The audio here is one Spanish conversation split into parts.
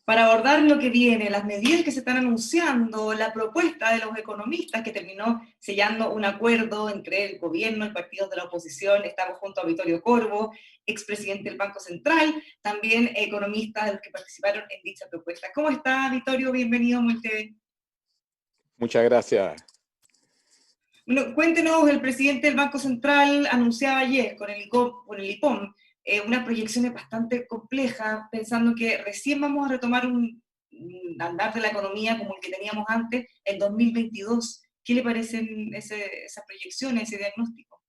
para abordar lo que viene, las medidas que se están anunciando, la propuesta de los economistas que terminó sellando un acuerdo entre el gobierno y partidos de la oposición. Estamos junto a Vittorio Corvo, expresidente del Banco Central, también economistas de los que participaron en dicha propuesta. ¿Cómo está, Vittorio? Bienvenido a MulTV. Muchas gracias. Bueno, cuéntenos, el presidente del Banco Central anunciaba ayer con el IPOM unas proyecciones bastante complejas, pensando que recién vamos a retomar un andar de la economía como el que teníamos antes en 2022. ¿Qué le parecen esas proyecciones, ese diagnóstico?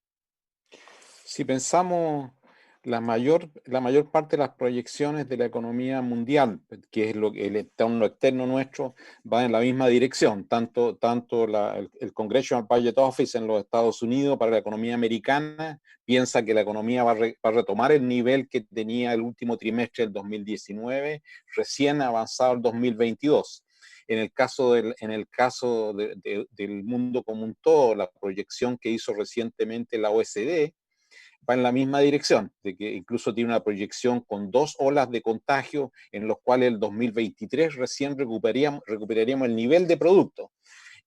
Si pensamos la mayor parte de las proyecciones de la economía mundial, que es el entorno externo nuestro, va en la misma dirección. Tanto el Congressional Budget Office en los Estados Unidos para la economía americana piensa que la economía va a retomar el nivel que tenía el último trimestre del 2019, recién avanzado el 2022. En el caso del mundo como un todo, la proyección que hizo recientemente la OECD va en la misma dirección, de que incluso tiene una proyección con 2 olas de contagio en los cuales el 2023 recién recuperaríamos el nivel de producto.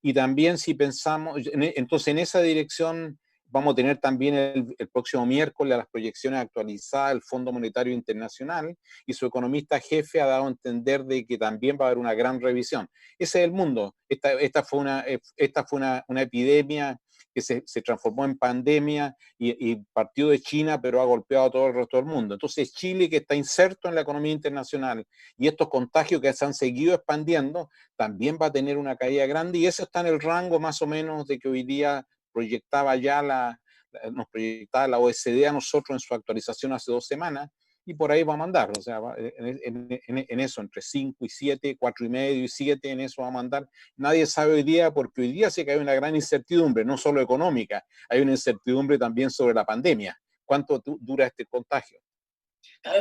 Y también si pensamos, entonces en esa dirección vamos a tener también el próximo miércoles las proyecciones actualizadas del Fondo Monetario Internacional, y su economista jefe ha dado a entender de que también va a haber una gran revisión. Ese es el mundo. Esta fue una epidemia que se transformó en pandemia y partió de China, pero ha golpeado a todo el resto del mundo. Entonces Chile, que está inserto en la economía internacional, y estos contagios que se han seguido expandiendo, también va a tener una caída grande, y eso está en el rango más o menos de que hoy día nos proyectaba la OECD a nosotros en su actualización hace 2 semanas, y por ahí vamos a andar, o sea, en eso, entre 5 y 7, 4,5 y 7, en eso vamos a andar. Nadie sabe hoy día, porque hoy día sí que hay una gran incertidumbre, no solo económica, hay una incertidumbre también sobre la pandemia. ¿Cuánto dura este contagio?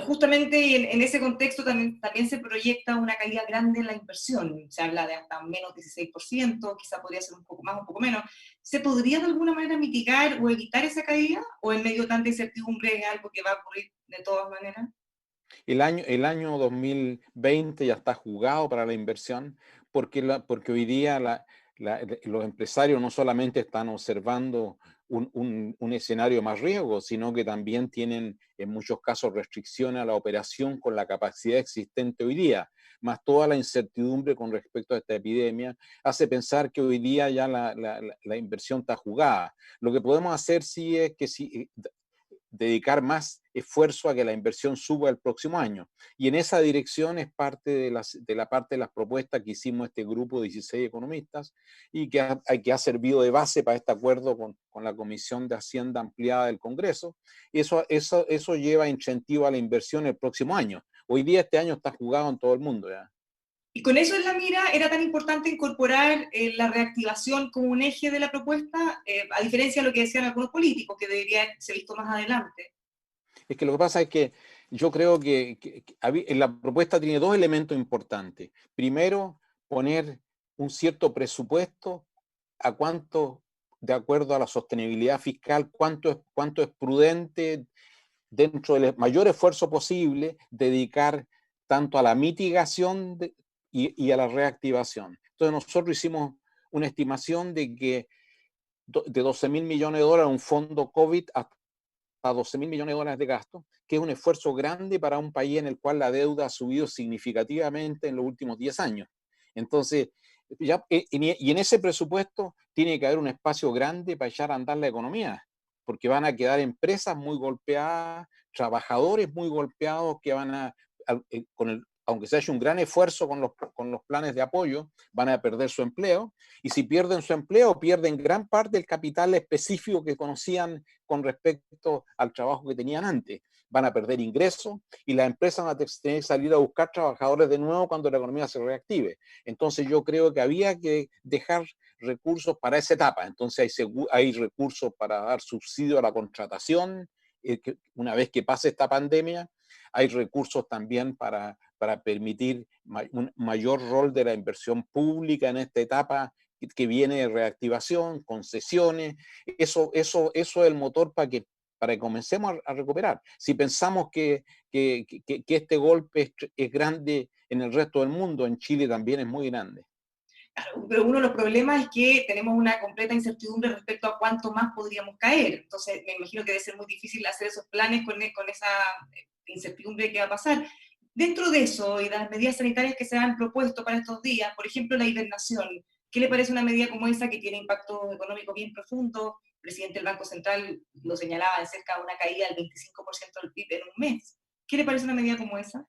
Justamente en ese contexto también se proyecta una caída grande en la inversión. Se habla de hasta menos 16%, quizá podría ser un poco más, un poco menos. ¿Se podría de alguna manera mitigar o evitar esa caída? ¿O en medio de tanta incertidumbre es algo que va a ocurrir de todas maneras? El año 2020 ya está jugado para la inversión, porque hoy día los empresarios no solamente están observando un escenario más riesgo, sino que también tienen en muchos casos restricciones a la operación con la capacidad existente hoy día, más toda la incertidumbre con respecto a esta epidemia, hace pensar que hoy día ya la inversión está jugada. Lo que podemos hacer sí es que dedicar más esfuerzo a que la inversión suba el próximo año. Y en esa dirección es parte de la parte de las propuestas que hicimos este grupo de 16 economistas, y que ha servido de base para este acuerdo con la Comisión de Hacienda Ampliada del Congreso. Y eso lleva incentivo a la inversión el próximo año. Hoy día este año está jugado en todo el mundo ya. Y con eso en la mira, era tan importante incorporar la reactivación como un eje de la propuesta, a diferencia de lo que decían algunos políticos, que debería ser visto más adelante. Es que lo que pasa es que yo creo que la propuesta tiene 2 elementos importantes. Primero, poner un cierto presupuesto a cuánto, de acuerdo a la sostenibilidad fiscal, cuánto es prudente, dentro del mayor esfuerzo posible, dedicar tanto a la mitigación y a la reactivación. Entonces nosotros hicimos una estimación de que de 12.000 millones de dólares, un fondo COVID, hasta a 12.000 millones de dólares de gasto, que es un esfuerzo grande para un país en el cual la deuda ha subido significativamente en los últimos 10 años. Entonces, y en ese presupuesto tiene que haber un espacio grande para echar a andar la economía, porque van a quedar empresas muy golpeadas, trabajadores muy golpeados que van aunque se haya un gran esfuerzo con los planes de apoyo, van a perder su empleo, y si pierden su empleo, pierden gran parte del capital específico que conocían con respecto al trabajo que tenían antes. Van a perder ingresos, y las empresas van a tener que salir a buscar trabajadores de nuevo cuando la economía se reactive. Entonces yo creo que había que dejar recursos para esa etapa. Entonces hay recursos para dar subsidio a la contratación, una vez que pase esta pandemia. Hay recursos también para permitir un mayor rol de la inversión pública en esta etapa que viene de reactivación, concesiones. Eso es el motor para que para que comencemos a recuperar. Si pensamos que este golpe es grande en el resto del mundo, en Chile también es muy grande. Claro, pero uno de los problemas es que tenemos una completa incertidumbre respecto a cuánto más podríamos caer. Entonces, me imagino que debe ser muy difícil hacer esos planes con esa incertidumbre de qué va a pasar. Dentro de eso y de las medidas sanitarias que se han propuesto para estos días, por ejemplo, la hibernación, ¿qué le parece una medida como esa que tiene impacto económico bien profundo? El presidente del Banco Central lo señalaba de cerca de una caída del 25% del PIB en un mes. ¿Qué le parece una medida como esa?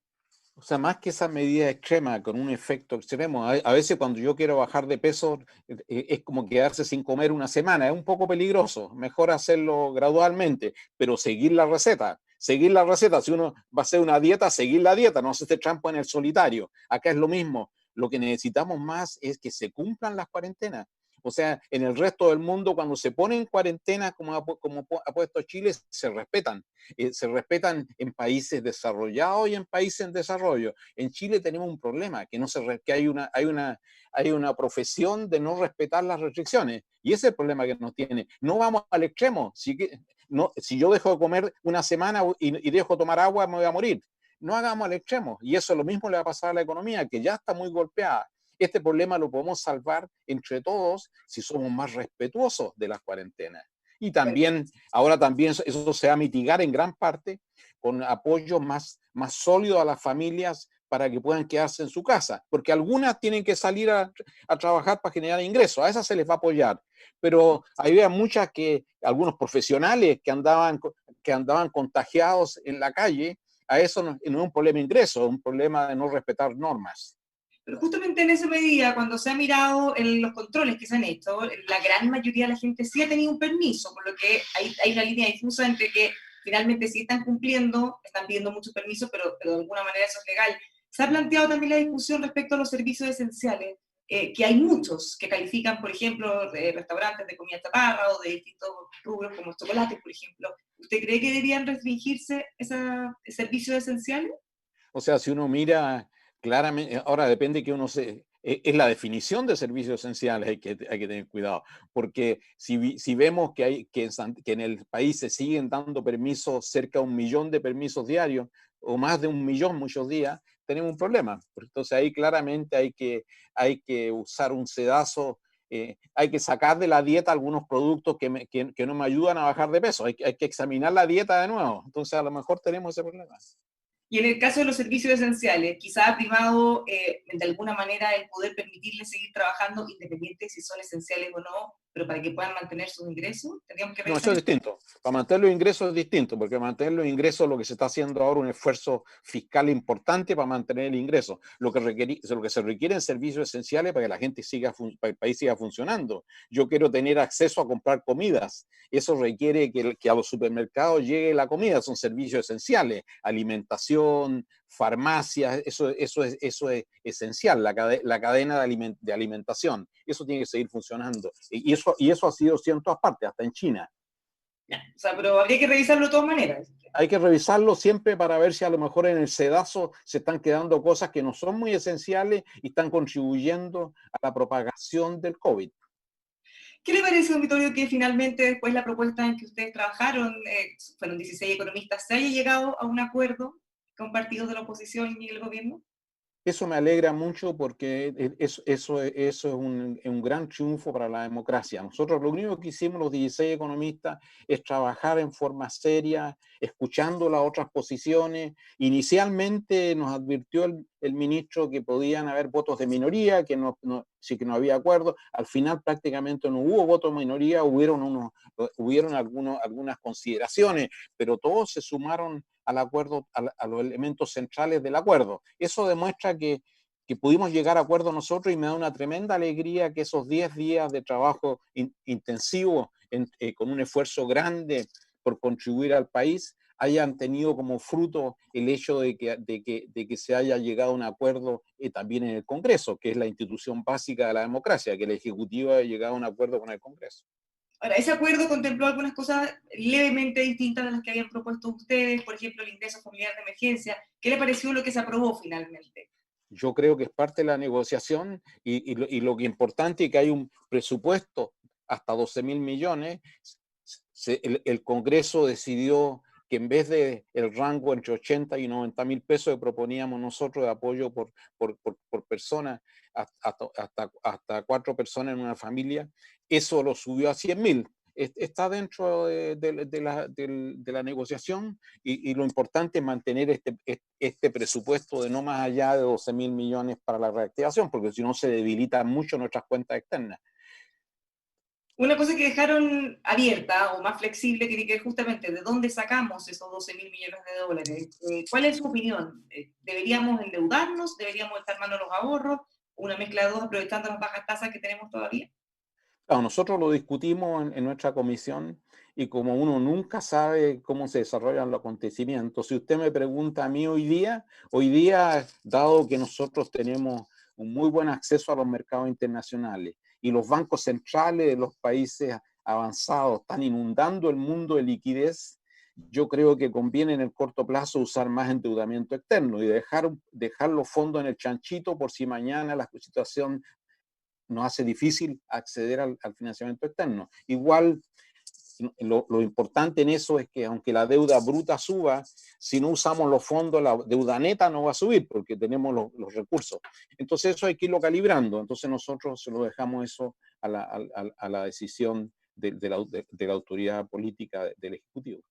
O sea, más que esa medida extrema con un efecto extremo, a veces cuando yo quiero bajar de peso es como quedarse sin comer una semana, es un poco peligroso, mejor hacerlo gradualmente, pero seguir la receta. Seguir la receta, si uno va a hacer una dieta, seguir la dieta, no hacerse trampa en el solitario. Acá es lo mismo, lo que necesitamos más es que se cumplan las cuarentenas. O sea, en el resto del mundo, cuando se pone en cuarentena, como ha puesto Chile, se respetan en países desarrollados y en países en desarrollo. En Chile tenemos un problema, que hay una profesión de no respetar las restricciones, y ese es el problema que nos tiene. No vamos al extremo. Si yo dejo de comer una semana y dejo de tomar agua, me voy a morir. No hagamos al extremo, y eso lo mismo le va a pasar a la economía, que ya está muy golpeada. Este problema lo podemos salvar entre todos si somos más respetuosos de las cuarentenas. Y también, ahora también eso se va a mitigar en gran parte con apoyo más sólido a las familias para que puedan quedarse en su casa, porque algunas tienen que salir a trabajar para generar ingresos, a esas se les va a apoyar, pero había algunos profesionales que andaban contagiados en la calle, a eso no es un problema de ingreso, es un problema de no respetar normas. Pero justamente en esa medida, cuando se ha mirado en los controles que se han hecho, la gran mayoría de la gente sí ha tenido un permiso, por lo que hay una línea difusa entre que finalmente sí están cumpliendo, están pidiendo muchos permisos, pero de alguna manera eso es legal. Se ha planteado también la discusión respecto a los servicios esenciales, que hay muchos que califican, por ejemplo, de restaurantes de comida chatarra o de distintos rubros como chocolates, por ejemplo. ¿Usted cree que deberían restringirse esos servicios esenciales? O sea, si uno mira claramente, ahora depende que es la definición de servicios esenciales, hay que tener cuidado, porque si vemos que en el país se siguen dando permisos, cerca de 1 millón de permisos diarios, o más de 1 millón muchos días, tenemos un problema. Entonces ahí claramente hay que usar un sedazo, hay que sacar de la dieta algunos productos que no me ayudan a bajar de peso, hay que examinar la dieta de nuevo, entonces a lo mejor tenemos ese problema. Y en el caso de los servicios esenciales, quizá ha primado de alguna manera el poder permitirles seguir trabajando independiente si son esenciales o no, pero para que puedan mantener sus ingresos, tendríamos que No, eso revisar es esto. distinto. Para mantener los ingresos es distinto, porque mantener los ingresos lo que se está haciendo ahora es un esfuerzo fiscal importante para mantener el ingreso. Lo que se requiere en servicios esenciales para que la gente para el país siga funcionando. Yo quiero tener acceso a comprar comidas. Eso requiere que a los supermercados llegue la comida. Son servicios esenciales. Alimentación, farmacias, eso es esencial, la cadena de alimentación. Eso tiene que seguir funcionando. Y eso ha sido así en todas partes, hasta en China. O sea, pero habría que revisarlo de todas maneras. Hay que revisarlo siempre para ver si a lo mejor en el sedazo se están quedando cosas que no son muy esenciales y están contribuyendo a la propagación del COVID. ¿Qué le parece, don Vittorio, que finalmente después la propuesta en que ustedes trabajaron, fueron 16 economistas, se haya llegado a un acuerdo con partidos de la oposición y el gobierno? Eso me alegra mucho porque eso es un gran triunfo para la democracia. Nosotros lo único que hicimos los 16 economistas es trabajar en forma seria, escuchando las otras posiciones. Inicialmente nos advirtió el ministro que podían haber votos de minoría, sí que no había acuerdo. Al final prácticamente no hubo votos de minoría, hubieron algunas consideraciones, pero todos se sumaron al acuerdo, a los elementos centrales del acuerdo. Eso demuestra que pudimos llegar a acuerdo nosotros y me da una tremenda alegría que esos 10 días de trabajo intensivo, con un esfuerzo grande por contribuir al país, hayan tenido como fruto el hecho de que se haya llegado a un acuerdo también en el Congreso, que es la institución básica de la democracia, que el Ejecutivo haya llegado a un acuerdo con el Congreso. Ahora, ese acuerdo contempló algunas cosas levemente distintas de las que habían propuesto ustedes, por ejemplo, el ingreso familiar de emergencia. ¿Qué le pareció lo que se aprobó finalmente? Yo creo que es parte de la negociación y lo que es importante es que hay un presupuesto hasta 12.000 millones. el Congreso decidió que en vez de el rango entre 80 y 90 mil pesos que proponíamos nosotros de apoyo por persona, hasta 4 personas en una familia, eso lo subió a 100.000. Está dentro de la negociación y lo importante es mantener este presupuesto de no más allá de 12.000 millones para la reactivación, porque si no se debilitan mucho nuestras cuentas externas. Una cosa que dejaron abierta o más flexible tiene que ver justamente de dónde sacamos esos 12.000 millones de dólares. ¿Cuál es su opinión? ¿Deberíamos endeudarnos? ¿Deberíamos estar mano los ahorros? ¿Una mezcla de dos aprovechando las bajas tasas que tenemos todavía? Claro, nosotros lo discutimos en nuestra comisión y como uno nunca sabe cómo se desarrollan los acontecimientos, si usted me pregunta a mí hoy día, dado que nosotros tenemos un muy buen acceso a los mercados internacionales y los bancos centrales de los países avanzados están inundando el mundo de liquidez, yo creo que conviene en el corto plazo usar más endeudamiento externo y dejar los fondos en el chanchito por si mañana la situación nos hace difícil acceder al financiamiento externo. Igual, lo importante en eso es que aunque la deuda bruta suba, si no usamos los fondos, la deuda neta no va a subir porque tenemos los recursos. Entonces eso hay que irlo calibrando. Entonces nosotros se lo dejamos eso a la decisión de la autoridad política del Ejecutivo.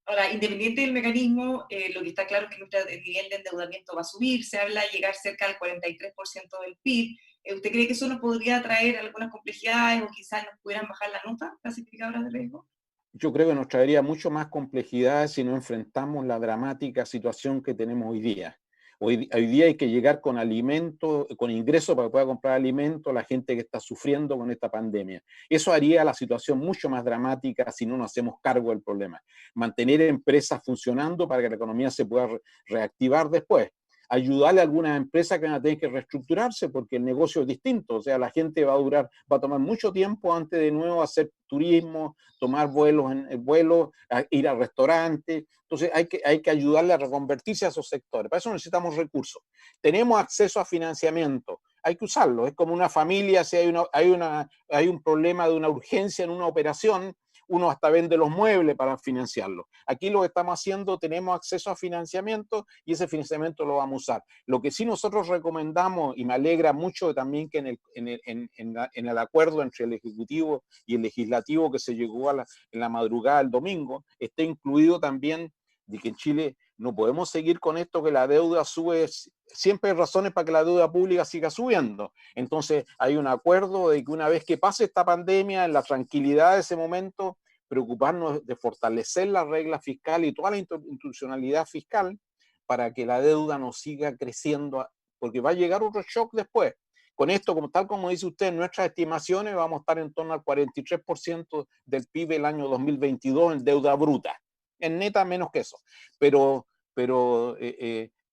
Ahora, independiente del mecanismo, lo que está claro es que el nivel de endeudamiento va a subir, se habla de llegar cerca del 43% del PIB. ¿Usted cree que eso nos podría traer algunas complejidades o quizás nos pudieran bajar la nota clasificadoras de riesgo? Yo creo que nos traería mucho más complejidad si no enfrentamos la dramática situación que tenemos hoy día. Hoy día hay que llegar con alimentos, con ingresos para que pueda comprar alimentos a la gente que está sufriendo con esta pandemia. Eso haría la situación mucho más dramática si no nos hacemos cargo del problema. Mantener empresas funcionando para que la economía se pueda reactivar después. Ayudarle a algunas empresas que van a tener que reestructurarse porque el negocio es distinto. O sea, la gente va a tomar mucho tiempo antes de nuevo hacer turismo, tomar vuelos, ir a restaurantes. Entonces hay que ayudarle a reconvertirse a esos sectores. Para eso necesitamos recursos. Tenemos acceso a financiamiento. Hay que usarlo. Es como una familia, si hay un problema de una urgencia en una operación, uno hasta vende los muebles para financiarlo. Aquí lo que estamos haciendo, tenemos acceso a financiamiento y ese financiamiento lo vamos a usar. Lo que sí nosotros recomendamos, y me alegra mucho también que en el acuerdo entre el Ejecutivo y el Legislativo que se llegó en la madrugada del domingo, esté incluido también de que en Chile no podemos seguir con esto que la deuda sube. Siempre hay razones para que la deuda pública siga subiendo. Entonces hay un acuerdo de que una vez que pase esta pandemia, en la tranquilidad de ese momento, preocuparnos de fortalecer la regla fiscal y toda la institucionalidad fiscal para que la deuda no siga creciendo, porque va a llegar otro shock después. Con esto, tal como dice usted, en nuestras estimaciones vamos a estar en torno al 43% del PIB el año 2022 en deuda bruta. En neta menos que eso. Pero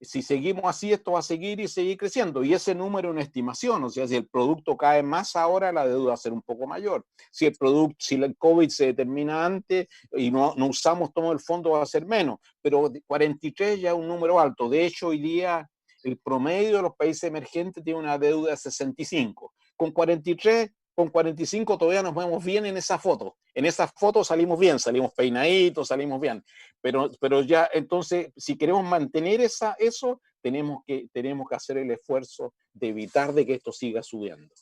si seguimos así, esto va a seguir y seguir creciendo. Y ese número es una estimación. O sea, si el producto cae más ahora, la deuda va a ser un poco mayor. Si el COVID se determina antes y no usamos todo el fondo, va a ser menos. Pero 43 ya es un número alto. De hecho, hoy día el promedio de los países emergentes tiene una deuda de 65. Con 45 todavía nos vemos bien en esa foto. En esa foto salimos bien, salimos peinaditos, salimos bien. Pero ya, entonces, si queremos mantener eso, tenemos que hacer el esfuerzo de evitar de que esto siga subiendo.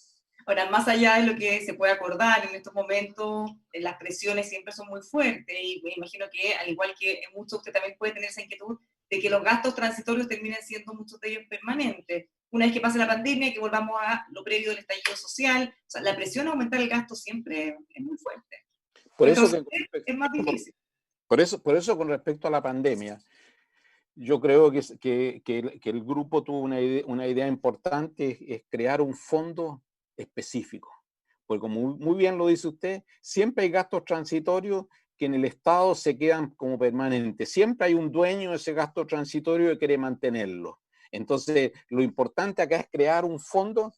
Ahora, más allá de lo que se puede acordar en estos momentos, las presiones siempre son muy fuertes y me imagino que, al igual que en muchos, usted también puede tener esa inquietud de que los gastos transitorios terminen siendo muchos de ellos permanentes. Una vez que pase la pandemia, que volvamos a lo previo del estallido social, o sea, la presión a aumentar el gasto siempre es muy fuerte. Por eso es más difícil. Por eso, con respecto a la pandemia, yo creo que el grupo tuvo una idea importante, es crear un fondo específico. Porque como muy bien lo dice usted, siempre hay gastos transitorios que en el Estado se quedan como permanentes. Siempre hay un dueño de ese gasto transitorio que quiere mantenerlo. Entonces, lo importante acá es crear un fondo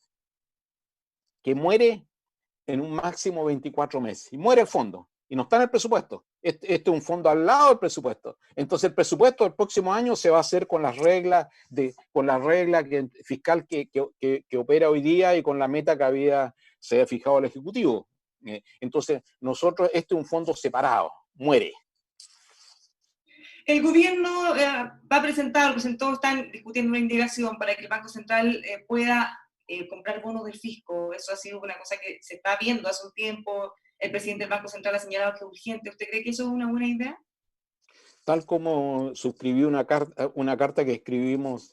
que muere en un máximo 24 meses. Y muere el fondo. Y no está en el presupuesto. Este es un fondo al lado del presupuesto. Entonces, el presupuesto del próximo año se va a hacer con las reglas fiscal que opera hoy día y con la meta que se había fijado el Ejecutivo. Entonces, nosotros, este es un fondo separado, muere. El gobierno va a presentar, presentó, están discutiendo una indicación para que el Banco Central pueda comprar bonos del fisco. Eso ha sido una cosa que se está viendo hace un tiempo. El presidente del Banco Central ha señalado que es urgente. ¿Usted cree que eso es una buena idea? Tal como suscribí una carta que escribimos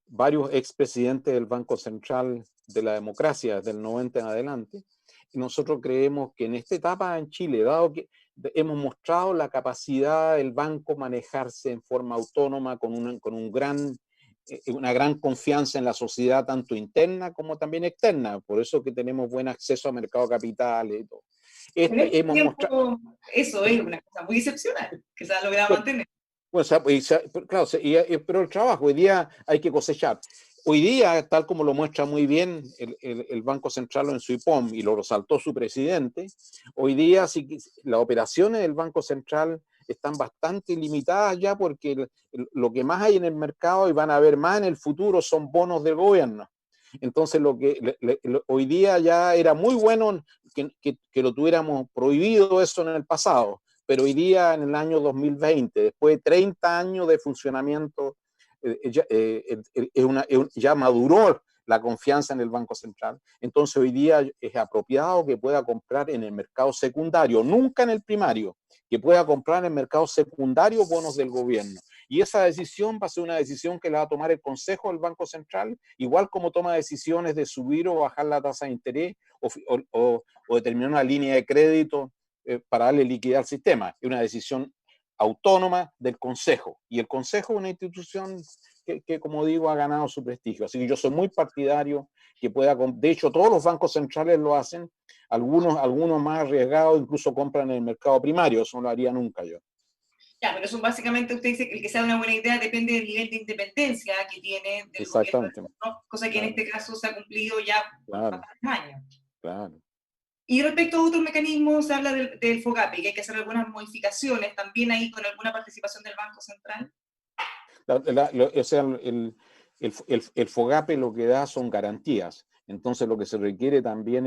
varios expresidentes del Banco Central de la democracia, desde el 90 en adelante, y nosotros creemos que en esta etapa en Chile, dado que hemos mostrado la capacidad del banco manejarse en forma autónoma con una gran confianza en la sociedad, tanto interna como también externa, por eso que tenemos buen acceso a mercado de capitales y todo. En este Hemos tiempo, mostrado, eso es una cosa muy excepcional, que se ha logrado mantener. bueno, claro, pero el trabajo, hoy día hay que cosechar. Hoy día, tal como lo muestra muy bien el Banco Central en su IPOM y lo resaltó su presidente, hoy día sí, las operaciones del Banco Central están bastante limitadas ya porque lo que más hay en el mercado y van a haber más en el futuro son bonos del gobierno. Entonces, hoy día ya era muy bueno que lo tuviéramos prohibido eso en el pasado, pero hoy día, en el año 2020, después de 30 años de funcionamiento, ya maduró la confianza en el Banco Central. Entonces, hoy día es apropiado que pueda comprar en el mercado secundario, nunca en el primario, que pueda comprar en el mercado secundario bonos del gobierno. Y esa decisión va a ser una decisión que la va a tomar el Consejo del Banco Central, igual como toma decisiones de subir o bajar la tasa de interés o determinar una línea de crédito para darle liquidez al sistema. Es una decisión autónoma del Consejo. Y el Consejo es una institución que, como digo, ha ganado su prestigio. Así que yo soy muy partidario que pueda, de hecho, todos los bancos centrales lo hacen, algunos más arriesgados incluso compran en el mercado primario, eso no lo haría nunca yo. Ya, pero eso básicamente usted dice que el que sea una buena idea depende del nivel de independencia que tiene del Exactamente. gobierno, ¿no? Cosa que claro. en este caso se ha cumplido ya por bastantes años. Claro. Y respecto a otros mecanismos, se habla del FOGAPE, que hay que hacer algunas modificaciones, también ahí con alguna participación del Banco Central. O sea, el FOGAPE lo que da son garantías. Entonces lo que se requiere también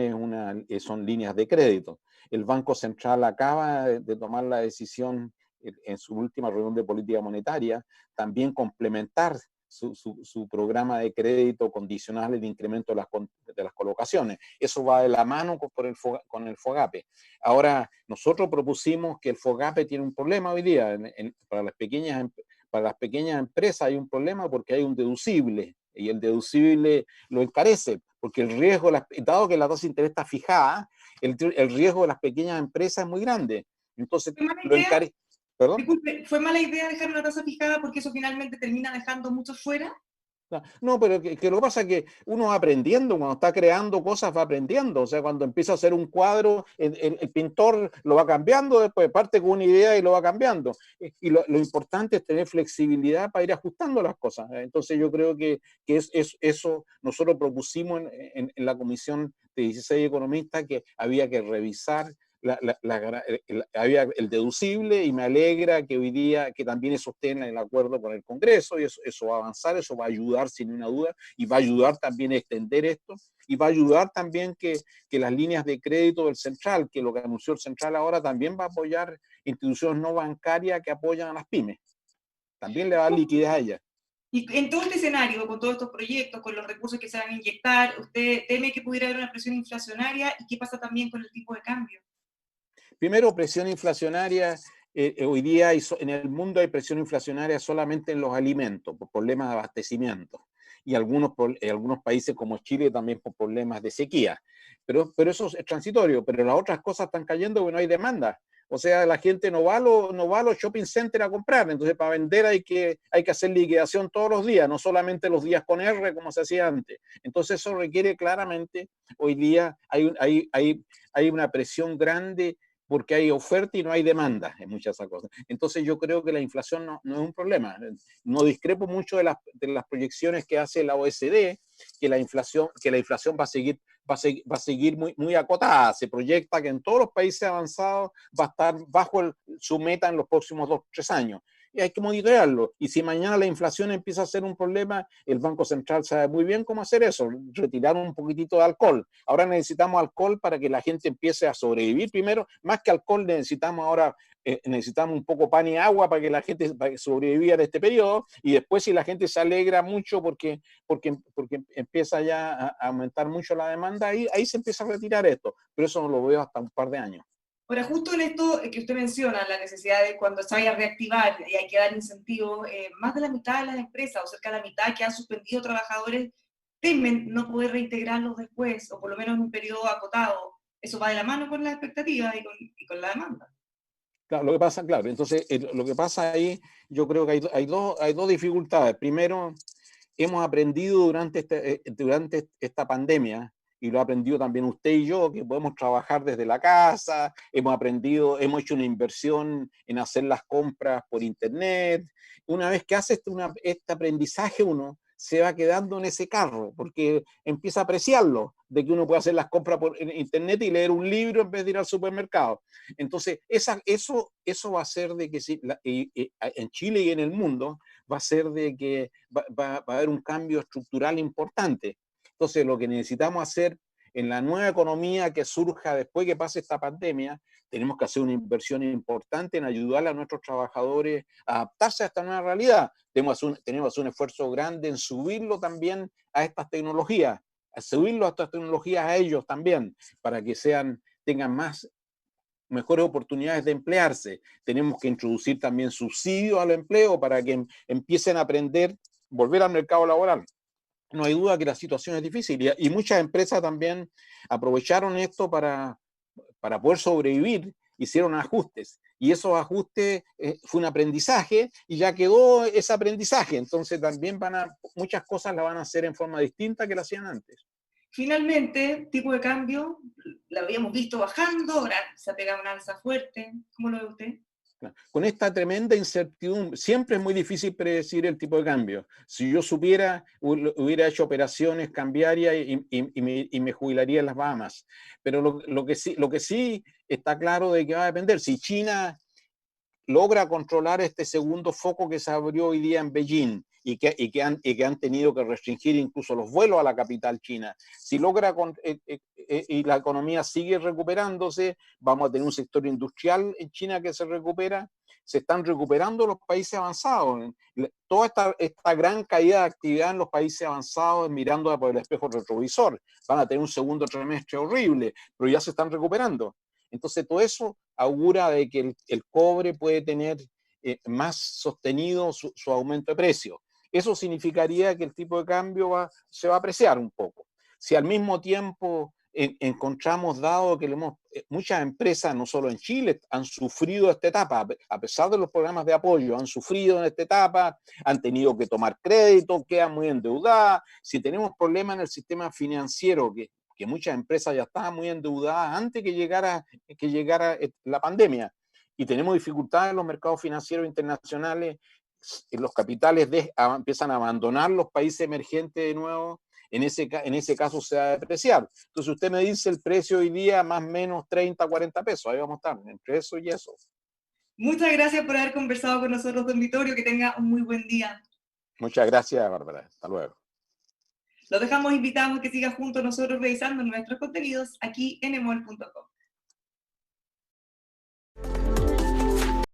son líneas de crédito. El Banco Central acaba de tomar la decisión en su última reunión de política monetaria, también complementar su programa de crédito condicional el incremento de las colocaciones. Eso va de la mano con el FOGAPE. Ahora, nosotros propusimos que el FOGAPE tiene un problema hoy día para las pequeñas empresas hay un problema porque hay un deducible y el deducible lo encarece porque el riesgo, dado que la tasa de interés está fijada, el riesgo de las pequeñas empresas es muy grande. Entonces, lo encarece. ¿Perdón? Disculpe, ¿fue mala idea dejar una tasa fijada porque eso finalmente termina dejando muchos fuera? No, pero que lo que pasa es que uno va aprendiendo, cuando está creando cosas va aprendiendo, o sea, cuando empieza a hacer un cuadro, el pintor lo va cambiando, después parte con una idea y lo va cambiando. Y lo importante es tener flexibilidad para ir ajustando las cosas. Entonces yo creo que eso nosotros propusimos en la comisión de 16 economistas que había que revisar había el deducible y me alegra que hoy día que también sostenga el acuerdo con el Congreso y eso va a avanzar, eso va a ayudar sin ninguna duda y va a ayudar también a extender esto y va a ayudar también que las líneas de crédito del Central, que lo que anunció el Central ahora también va a apoyar instituciones no bancarias que apoyan a las pymes. También le va a dar liquidez a ellas. Y en todo este escenario, con todos estos proyectos, con los recursos que se van a inyectar, ¿usted teme que pudiera haber una presión inflacionaria? ¿Y qué pasa también con el tipo de cambio? Primero, presión inflacionaria. Hoy día en el mundo hay presión inflacionaria solamente en los alimentos, por problemas de abastecimiento. Y algunos países como Chile también por problemas de sequía. Pero eso es transitorio, pero las otras cosas están cayendo porque no hay demanda. O sea, la gente no va a los shopping centers a comprar. Entonces, para vender hay que hacer liquidación todos los días, no solamente los días con R como se hacía antes. Entonces, eso requiere claramente, hoy día hay una presión grande porque hay oferta y no hay demanda en muchas cosas. Entonces yo creo que la inflación no es un problema. No discrepo mucho de las proyecciones que hace la OECD, que la inflación va a seguir va a seguir muy acotada. Se proyecta que en todos los países avanzados va a estar bajo su meta en los próximos 2 o 3 años. Y hay que monitorearlo. Y si mañana la inflación empieza a ser un problema, el Banco Central sabe muy bien cómo hacer eso, retirar un poquitito de alcohol. Ahora necesitamos alcohol para que la gente empiece a sobrevivir primero. Más que alcohol necesitamos ahora, necesitamos un poco pan y agua para que la gente sobreviva en este periodo. Y después si la gente se alegra mucho porque empieza ya a aumentar mucho la demanda, ahí se empieza a retirar esto. Pero eso no lo veo hasta un par de años. Ahora, justo en esto que usted menciona, la necesidad de cuando se vaya a reactivar y hay que dar incentivos, más de la mitad de las empresas, o cerca de la mitad que han suspendido trabajadores, temen no poder reintegrarlos después, o por lo menos en un periodo acotado. Eso va de la mano con las expectativas y con la demanda. Claro, lo que pasa, claro, entonces lo que pasa ahí, yo creo que hay dos dificultades. Primero, hemos aprendido durante esta pandemia, y lo ha aprendido también usted y yo, que podemos trabajar desde la casa, hemos hecho una inversión en hacer las compras por internet. Una vez que hace este aprendizaje, uno se va quedando en ese carro, porque empieza a apreciarlo, de que uno puede hacer las compras por internet y leer un libro en vez de ir al supermercado. Entonces, eso va a hacer de que en Chile y en el mundo, va a ser de que va a haber un cambio estructural importante. Entonces, lo que necesitamos hacer en la nueva economía que surja después que pase esta pandemia, tenemos que hacer una inversión importante en ayudar a nuestros trabajadores a adaptarse a esta nueva realidad. Tenemos un esfuerzo grande en subirlo también a estas tecnologías, a ellos también, para que tengan mejores oportunidades de emplearse. Tenemos que introducir también subsidios al empleo para que empiecen a aprender, volver al mercado laboral. No hay duda que la situación es difícil y muchas empresas también aprovecharon esto para poder sobrevivir, hicieron ajustes y esos ajustes fue un aprendizaje y ya quedó ese aprendizaje. Entonces también muchas cosas las van a hacer en forma distinta que las hacían antes. Finalmente, tipo de cambio, la habíamos visto bajando, ahora se ha pegado una alza fuerte. ¿Cómo lo ve usted? Con esta tremenda incertidumbre, siempre es muy difícil predecir el tipo de cambio. Si yo supiera, hubiera hecho operaciones cambiarias y me jubilaría en las Bahamas. Pero lo que sí está claro de que va a depender. Si China logra controlar este segundo foco que se abrió hoy día en Beijing y que han tenido que restringir incluso los vuelos a la capital china. Si logra y la economía sigue recuperándose, vamos a tener un sector industrial en China que se recupera, se están recuperando los países avanzados. Toda esta gran caída de actividad en los países avanzados, mirando por el espejo retrovisor, van a tener un segundo trimestre horrible, pero ya se están recuperando. Entonces todo eso augura de que el cobre puede tener más sostenido su aumento de precio. Eso significaría que el tipo de cambio se va a apreciar un poco. Si al mismo tiempo encontramos, dado que muchas empresas, no solo en Chile, han sufrido esta etapa, a pesar de los programas de apoyo, han sufrido en esta etapa, han tenido que tomar crédito, quedan muy endeudadas. Si tenemos problemas en el sistema financiero, que muchas empresas ya estaban muy endeudadas antes que llegara la pandemia, y tenemos dificultades en los mercados financieros internacionales, los capitales empiezan a abandonar los países emergentes de nuevo, en ese caso se va a depreciar. Entonces usted me dice el precio hoy día más o menos 30, 40 pesos, ahí vamos a estar, entre eso y eso. Muchas gracias por haber conversado con nosotros, don Vittorio, que tenga un muy buen día. Muchas gracias, Bárbara, hasta luego. Los dejamos invitados a que sigan junto a nosotros revisando nuestros contenidos aquí en emol.com.